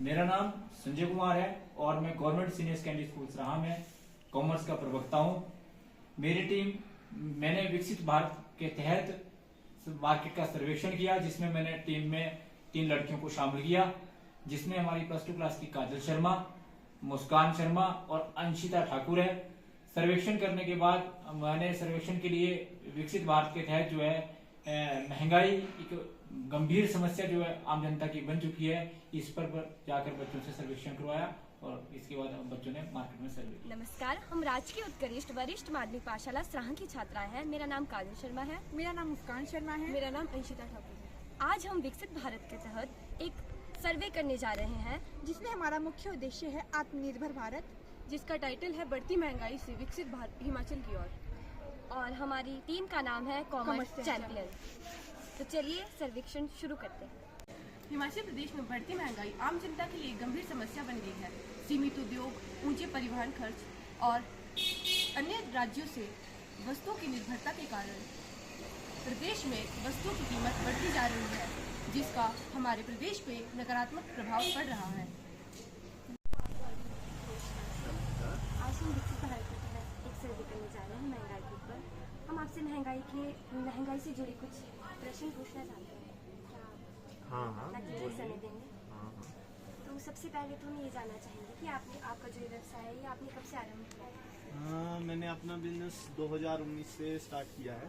मेरा नाम संजय कुमार है और मैं गवर्नमेंट सीनियर सेकेंडरी स्कूल सराहा में कॉमर्स का प्रवक्ता हूँ। मेरी टीम मैंने विकसित भारत के तहत मार्केट का सर्वेक्षण किया, जिसमें मैंने टीम में 3 लड़कियों को शामिल किया, जिसमें हमारी +2 क्लास की काजल शर्मा, मुस्कान शर्मा और अंशिता ठाकुर है। सर्वेक्षण करने के बाद मैंने सर्वेक्षण के लिए विकसित भारत के तहत जो है महंगाई एक गंभीर समस्या जो है आम जनता की बन चुकी है, इस पर जाकर बच्चों से सर्वेक्षण करवाया और इसके बाद बच्चों ने मार्केट में सर्वे किया। नमस्कार, हम राजकीय उत्कृष्ट वरिष्ठ माध्यमिक पाठशाला सराहा की छात्रा हैं। मेरा नाम काजल शर्मा है। मेरा नाम मुस्कान शर्मा है। मेरा नाम अंशिता ठाकुर है। आज हम विकसित भारत के तहत एक सर्वे करने जा रहे हैं, जिसमें हमारा मुख्य उद्देश्य है आत्मनिर्भर भारत, जिसका टाइटल है बढ़ती महंगाई से विकसित भारत हिमाचल की ओर, और हमारी टीम का नाम है कॉमर्स चैंपियन। तो चलिए सर्वेक्षण शुरू करते हैं। हिमाचल प्रदेश में बढ़ती महंगाई आम जनता के लिए गंभीर समस्या बन गई है। सीमित उद्योग, ऊंचे परिवहन खर्च और अन्य राज्यों से वस्तुओं की निर्भरता के कारण प्रदेश में वस्तुओं की कीमत बढ़ती जा रही है, जिसका हमारे प्रदेश पे नकारात्मक प्रभाव पड़ रहा है। आज हम विकसित भारत के तहत एक सर्वे करने जा रहे हैं महंगाई के ऊपर। हम आपसे महंगाई से जुड़े कुछ प्रश्न पूछना चाहते हैं। क्या समय देंगे? तो सबसे पहले तो हम ये जानना चाहेंगे कि आपका जो व्यवसाय है, ये आपने कब से आरंभ किया है? मैंने अपना बिजनेस 2019 से स्टार्ट किया है।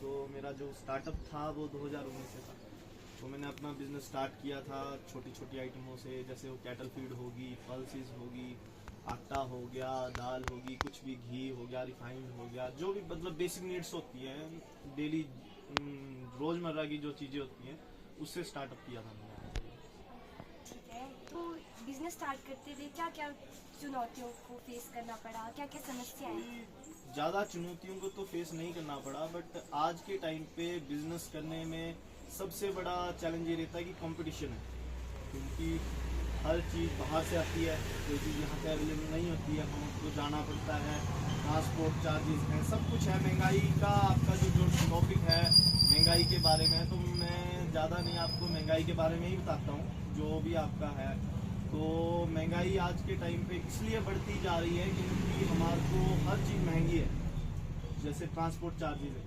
तो मेरा जो स्टार्टअप था वो 2019 से था। तो मैंने अपना बिजनेस स्टार्ट किया था छोटी छोटी आइटमों से, जैसे वो कैटल फीड होगी, पल्सेस होगी, आटा हो गया, दाल होगी, कुछ भी घी हो गया, रिफाइंड हो गया, जो भी मतलब बेसिक नीड्स होती हैं, डेली रोज़मर्रा की जो चीज़ें होती हैं, उससे स्टार्टअप किया था मैंने। ठीक है, तो बिजनेस स्टार्ट करते हुए क्या क्या चुनौतियों को फेस करना पड़ा, क्या क्या समस्याएं? ज़्यादा चुनौतियों को तो फेस नहीं करना पड़ा, बट आज के टाइम पे बिजनेस करने में सबसे बड़ा चैलेंज ये रहता है कि कंपटीशन है, क्योंकि हर चीज़ बाहर से आती है, कोई चीज़ यहाँ पे अवेलेबल नहीं होती है, हमको जाना पड़ता है, ट्रांसपोर्ट चार्जेस हैं, सब कुछ है। महंगाई का आपका जो टॉपिक है महंगाई के बारे में, तो मैं ज़्यादा नहीं आपको महंगाई के बारे में ही बताता हूँ जो भी आपका है। तो महंगाई आज के टाइम पे इसलिए बढ़ती जा रही है क्योंकि हमारे को हर चीज़ महंगी है। जैसे ट्रांसपोर्ट चार्जेस है,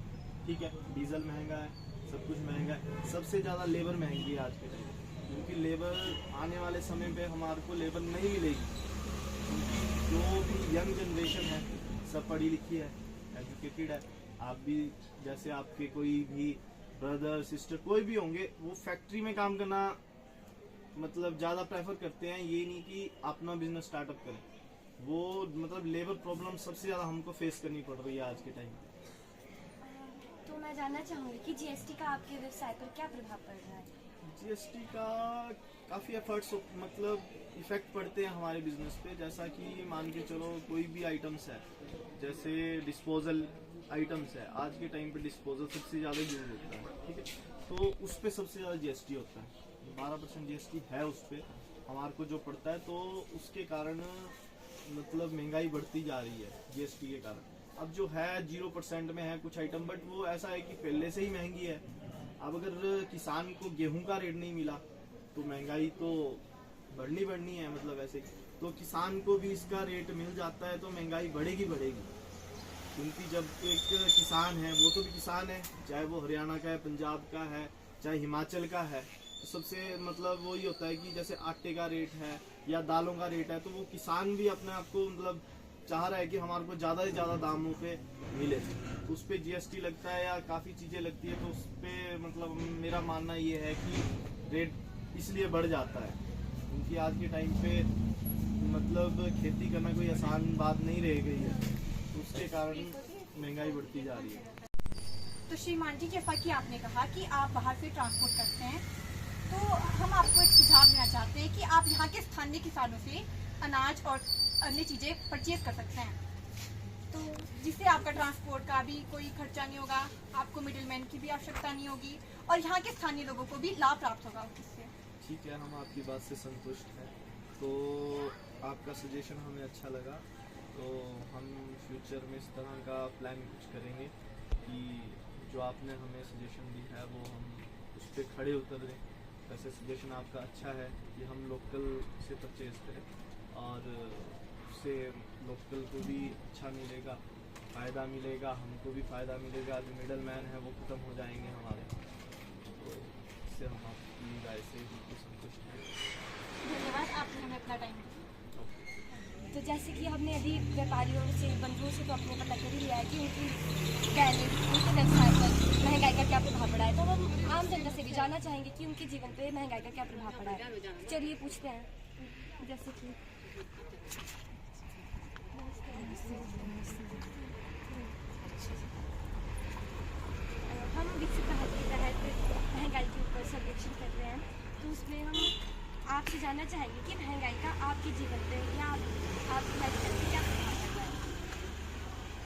ठीक है, डीजल महंगा है, सब कुछ महंगा है। सबसे ज़्यादा लेबर महंगी है आज के टाइम, क्योंकि लेबर आने वाले समय पे हमारे को लेबर नहीं मिलेगी, क्योंकि जो भी यंग जनरेशन है सब पढ़ी लिखी है, एजुकेटेड है। आप भी जैसे आपके कोई भी ब्रदर सिस्टर कोई भी होंगे, वो फैक्ट्री में काम करना मतलब ज़्यादा प्रेफर करते हैं, ये नहीं कि अपना बिजनेस स्टार्टअप करें। वो मतलब लेबर प्रॉब्लम सबसे ज़्यादा हमको फेस करनी पड़ रही है आज के टाइम पे। तो मैं जानना चाहूँगी कि जीएसटी का आपके व्यवसाय पर क्या प्रभाव पड़ रहा है? जीएसटी का काफ़ी एफर्ट्स मतलब इफेक्ट पड़ते हैं हमारे बिजनेस पे। जैसा कि मान के चलो कोई भी आइटम्स है, जैसे डिस्पोजल आइटम्स है, आज के टाइम पे डिस्पोजल सबसे ज़्यादा यूज होता है, ठीक है, तो उस पर सबसे ज़्यादा जीएसटी होता है। 12% जीएसटी है उस पर हमारे को जो पड़ता है, तो उसके कारण मतलब महंगाई बढ़ती जा रही है जीएसटी के कारण। अब जो है 0% में है कुछ आइटम, बट वो ऐसा है कि पहले से ही महंगी है। अब अगर किसान को गेहूं का रेट नहीं मिला तो महंगाई तो बढ़नी है, मतलब ऐसे तो किसान को भी इसका रेट मिल जाता है तो महंगाई बढ़ेगी। क्योंकि जब एक किसान है, वो तो भी किसान है, चाहे वो हरियाणा का है, पंजाब का है, चाहे हिमाचल का है, तो सबसे मतलब वही होता है कि जैसे आटे का रेट है या दालों का रेट है, तो वो किसान भी अपने आप को मतलब चाह रहा है कि हमारे को ज़्यादा से ज़्यादा दामों पे मिले। उस पर जीएसटी लगता है या काफ़ी चीज़ें लगती है, तो उस पर मतलब मेरा मानना ये है कि रेट इसलिए बढ़ जाता है, क्योंकि आज के टाइम पे मतलब खेती करना कोई आसान बात नहीं रह गई है, तो उसके कारण महंगाई बढ़ती जा रही है। तो श्रीमान जी, जैसा कि आपने कहा कि आप बाहर से ट्रांसपोर्ट करते हैं, तो हम आपको एक सुझाव देना चाहते हैं कि आप यहाँ के स्थानीय किसानों से अनाज और अन्य चीज़ें परचेज कर सकते हैं, तो जिससे आपका ट्रांसपोर्ट का भी कोई खर्चा नहीं होगा, आपको मिडिलमैन की भी आवश्यकता नहीं होगी, और यहाँ के स्थानीय लोगों को भी लाभ प्राप्त होगा इससे। ठीक है, हम आपकी बात से संतुष्ट हैं। तो आपका सजेशन हमें अच्छा लगा, तो हम फ्यूचर में इस तरह का प्लान कुछ करेंगे कि जो आपने हमें सजेशन दी है वो हम उस पर खड़े उतर दें वैसे सजेशन आपका अच्छा है कि हम लोकल से परचेज़ करें और उससे लोकल को भी अच्छा मिलेगा, फ़ायदा मिलेगा, हमको भी फ़ायदा मिलेगा, जो मिडल मैन है वो ख़त्म हो जाएंगे हमारे। तो इससे हम आपकी राय से बिल्कुल संतुष्ट हैं। धन्यवाद, आपने हमें अपना टाइम दिया। तो जैसे कि हमने अभी व्यापारियों से, बंधुओं से तो अपने पता कर ही लिया है कि उनकी दैनिक उनके व्यवसाय पर महंगाई का क्या प्रभाव पड़ा है। तो हम आम जनता से भी जानना चाहेंगे कि उनके जीवन पे महंगाई का क्या प्रभाव पड़ा है। चलिए पूछते हैं। जैसे कि हम विकसित भारत के तहत महंगाई के ऊपर सर्वेक्षण कर रहे हैं, तो उसमें हम आपसे जानना चाहेंगे कि महंगाई का आपके जीवन पे या आपकी लाइफस्टाइल पे क्या प्रभाव पड़ रहा है।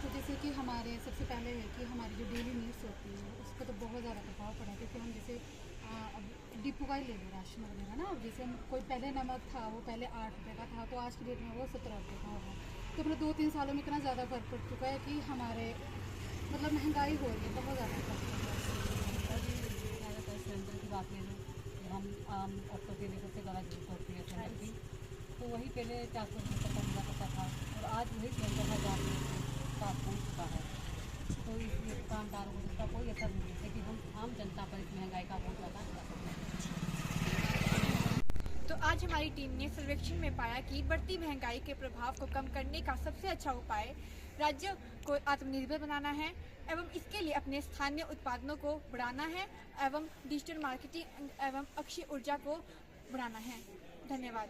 तो जैसे कि हमारे सबसे पहले है कि हमारी जो डेली नीड्स होती है उस पर तो बहुत ज़्यादा प्रभाव पड़ा है, क्योंकि हम जैसे अब डिपो का ही ले लें राशन वगैरह ना। अब जैसे हम कोई पहले नमक था वो पहले 8 रुपये का था, तो आज की डेट में वो 17 रुपये का होगा। तो अपने 2-3 सालों में इतना ज़्यादा फर्क पड़ चुका है कि हमारे मतलब महंगाई हो रही है, बहुत ज़्यादा फर्क पड़ रहा है। ज़्यादातर सिलेंडर की बात ले लो, हम आम ऑटो के लिए सबसे ज़्यादा जरूरत होती है सिलेंडर की, तो वही पहले 400 रुपये तक मिला करता था और आज वही सिलेंडर 1000 पास पहुँच चुका है। तो इसलिए दुकानदारों को इसका कोई असर नहीं है कि हम आम जनता पर इस महंगाई का बहुत ज़्यादा असर पड़ता है। तो आज हमारी टीम ने सर्वेक्षण में पाया कि बढ़ती महंगाई के प्रभाव को कम करने का सबसे अच्छा उपाय राज्य को आत्मनिर्भर बनाना है एवं इसके लिए अपने स्थानीय उत्पादनों को बढ़ाना है एवं डिजिटल मार्केटिंग एवं अक्षय ऊर्जा को बढ़ाना है। धन्यवाद।